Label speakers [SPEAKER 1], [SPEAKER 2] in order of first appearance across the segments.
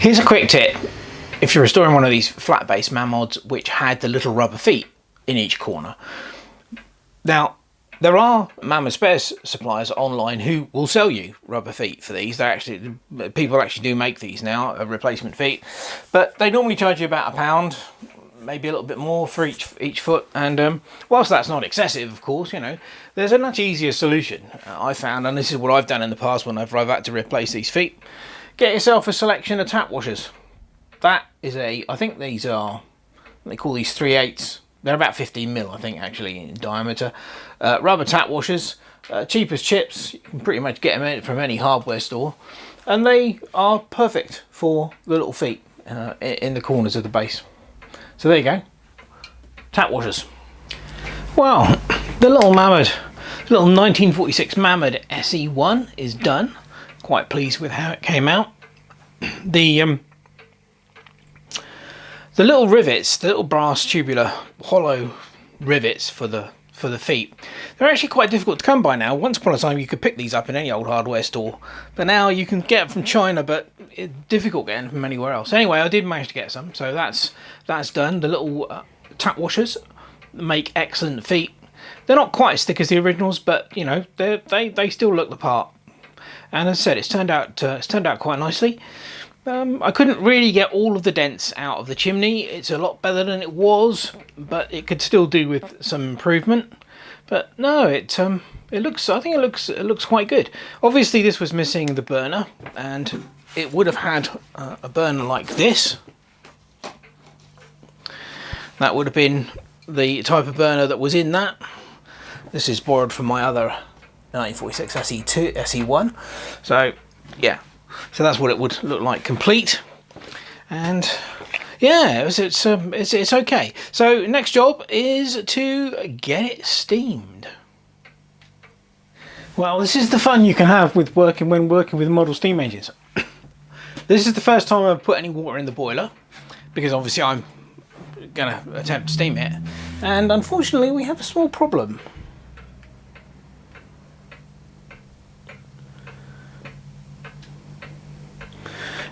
[SPEAKER 1] Here's a quick tip. If you're restoring one of these flat base Mamods which had the little rubber feet in each corner. Now, there are Mamod spares suppliers online who will sell you rubber feet for these. People actually do make these now, replacement feet, but they normally charge you about £1, maybe a little bit more for each foot. And whilst that's not excessive, of course, you know, there's a much easier solution I found, and this is what I've done in the past whenever I've had to replace these feet. Get yourself a selection of tap washers. That is I think these are, they call these 3/8. They're about 15mm, I think, actually, in diameter. Rubber tap washers, cheap as chips. You can pretty much get them from any hardware store. And they are perfect for the little feet in the corners of the base. So there you go. Tap washers. Well, the little 1946 Mamod SE1 is done. Quite pleased with how it came out. The little rivets, the little brass tubular hollow rivets for the feet, they're actually quite difficult to come by now. Once upon a time you could pick these up in any old hardware store, but now you can get them from China, but it's difficult getting them from anywhere else. Anyway, I did manage to get some, so that's done. The little tap washers make excellent feet. They're not quite as thick as the originals, but you know, they still look the part. And as I said, it's turned out quite nicely. I couldn't really get all of the dents out of the chimney. It's a lot better than it was, but it could still do with some improvement. But no, it looks. I think it looks quite good. Obviously, this was missing the burner, and it would have had a burner like this. That would have been the type of burner that was in that. This is borrowed from my other 1946 SE1. So yeah. So that's what it would look like complete, and yeah, it's okay. So next job is to get it steamed. Well, this is the fun you can have with working with model steam engines. This is the first time I've put any water in the boiler, because obviously I'm going to attempt to steam it, and unfortunately we have a small problem.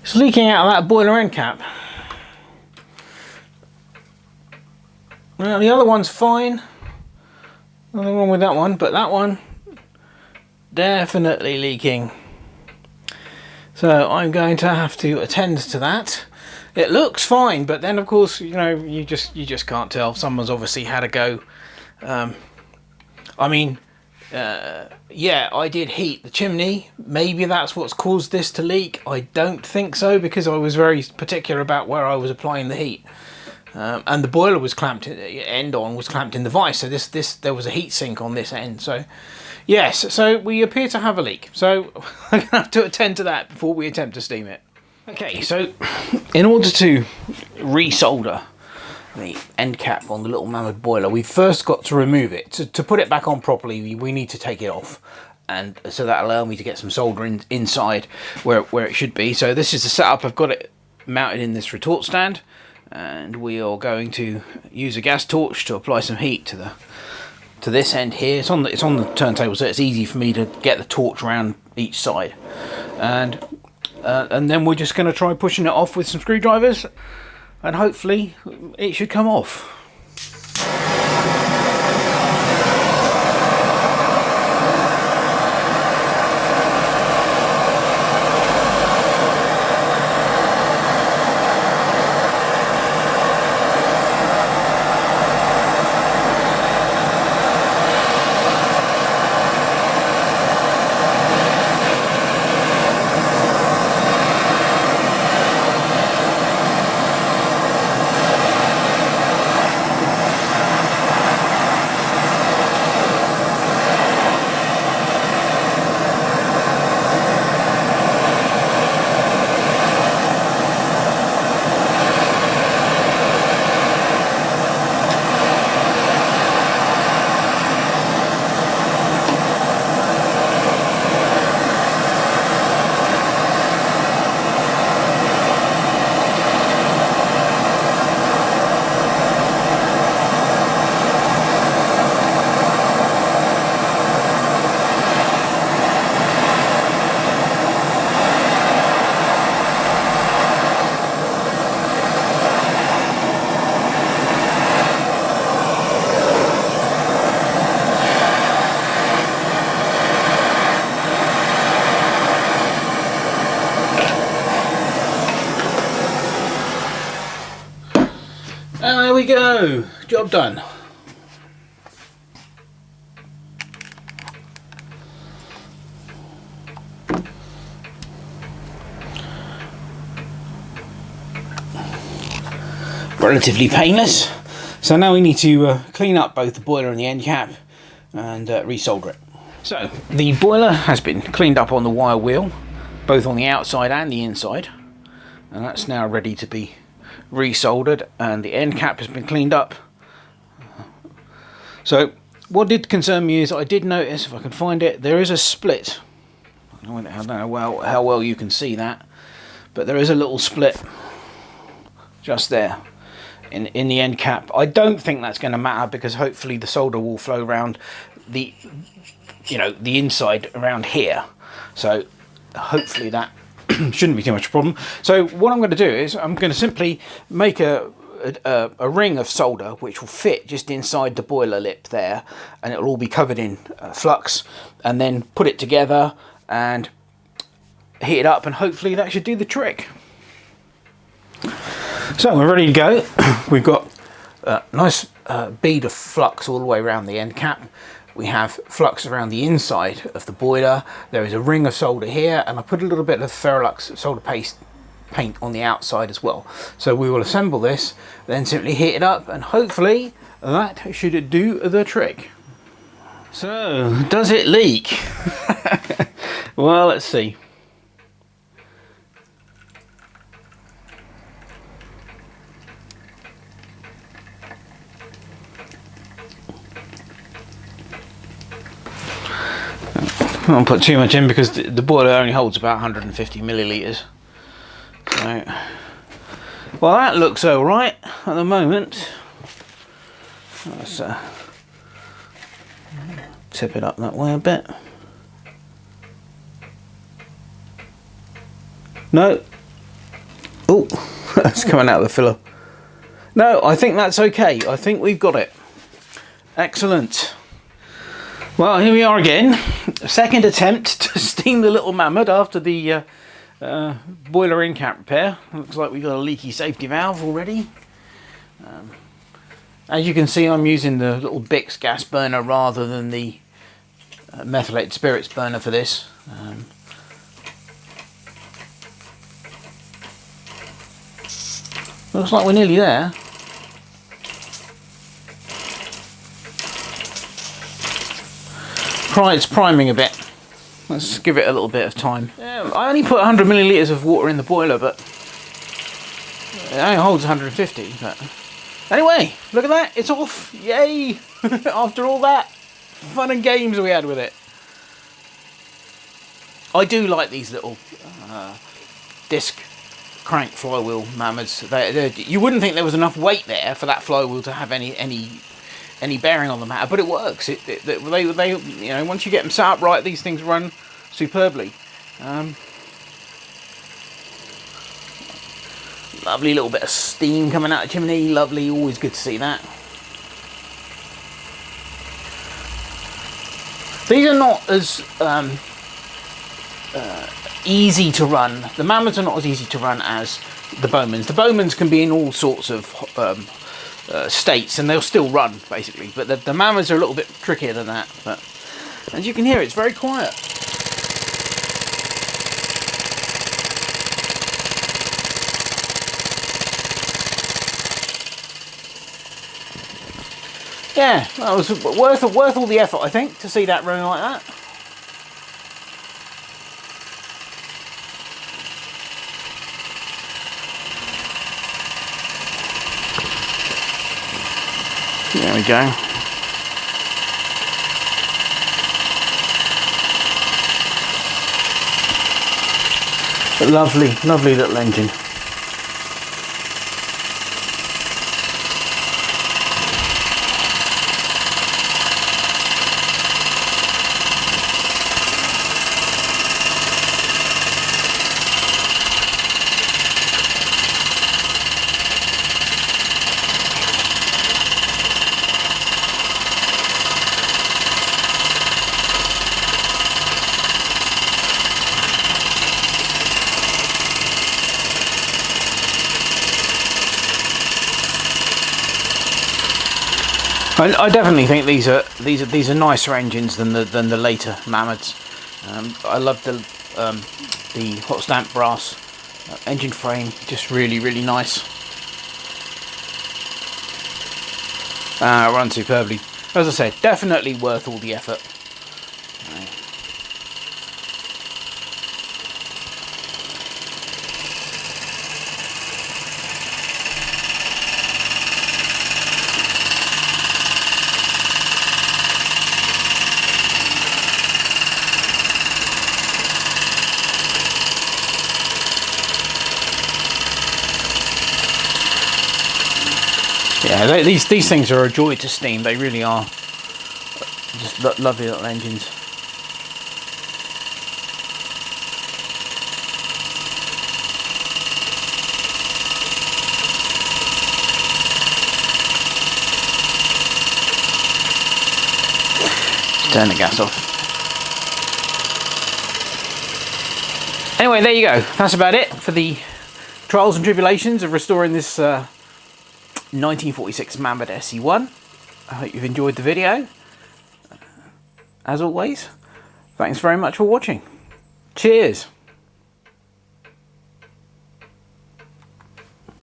[SPEAKER 1] It's leaking out of that boiler end cap. Well, the other one's fine. Nothing wrong with that one, but that one definitely leaking. So I'm going to have to attend to that. It looks fine, but then of course, you know, you just can't tell. Someone's obviously had a go. Yeah, I did heat the chimney. Maybe that's what's caused this to leak. I don't think so, because I was very particular about where I was applying the heat. And the boiler was clamped, end on was clamped in the vise, so there was a heat sink on this end. So yes, so we appear to have a leak. So I'm going to have to attend to that before we attempt to steam it. Okay, so in order to resolder the end cap on the little Mamod boiler, we've first got to remove it. To put it back on properly, we need to take it off, and so that allows me to get some solder inside where it should be. So this is the setup. I've got it mounted in this retort stand, and we are going to use a gas torch to apply some heat to this end here. It's on the turntable, so it's easy for me to get the torch around each side, and then we're just going to try pushing it off with some screwdrivers, and hopefully it should come off.
[SPEAKER 2] And there we go, job done. Relatively painless. So now we need to clean up both the boiler and the end cap and resolder it. So the boiler has been cleaned up on the wire wheel, both on the outside and the inside, and that's now ready to be resoldered, and the end cap has been cleaned up. So what did concern me is I did notice, if I can find it, there is a split. I don't know how well you can see that, but there is a little split just there in the end cap. I don't think that's going to matter because hopefully the solder will flow around the inside around here, so hopefully that shouldn't be too much of a problem. So what I'm going to do is I'm going to simply make a ring of solder which will fit just inside the boiler lip there, and it'll all be covered in flux, and then put it together and heat it up, and hopefully that should do the trick. So we're ready to go. We've got a nice bead of flux all the way around the end cap. We have flux around the inside of the boiler. There is a ring of solder here, and I put a little bit of Ferrolux solder paint on the outside as well. So we will assemble this, then simply heat it up, and hopefully that should do the trick. So, does it leak? Well, let's see. I won't put too much in because the boiler only holds about 150 millilitres. So, well, that looks alright at the moment. Let's tip it up that way a bit. No. Oh, that's coming out of the filler. No, I think that's okay. I think we've got it. Excellent. Well, here we are again. Second attempt to steam the little Mammoth after the boiler in cap repair. Looks like we've got a leaky safety valve already. As you can see, I'm using the little Bix gas burner rather than the methylated spirits burner for this. Looks like we're nearly there. It's priming a bit. Let's give it a little bit of time. Yeah, I only put 100 millilitres of water in the boiler, but it only holds 150. But anyway, look at that, it's off! Yay! After all that fun and games we had with it. I do like these little disc crank flywheel Mammoths. You wouldn't think there was enough weight there for that flywheel to have any bearing on the matter, but it works. They you know, once you get them set up right, these things run superbly. Lovely little bit of steam coming out of the chimney. Lovely, always good to see that. These are not as easy to run. The Mammoths are not as easy to run as the Bowmans. The Bowmans can be in all sorts of states and they'll still run basically, but the Mammoths are a little bit trickier than that. But as you can hear, it's very quiet. Yeah, that was worth all the effort, I think, to see that running like that. There we go. Lovely, lovely little engine. I definitely think these are nicer engines than the later Mamods. I love the hot stamp brass engine frame, just really nice. Runs superbly. As I said, definitely worth all the effort. Yeah, these things are a joy to steam. They really are. Just lovely little engines. Just turn the gas off. Anyway, there you go. That's about it for the trials and tribulations of restoring this 1946 Mamod SE1. I hope you've enjoyed the video. As always, thanks very much for watching. Cheers!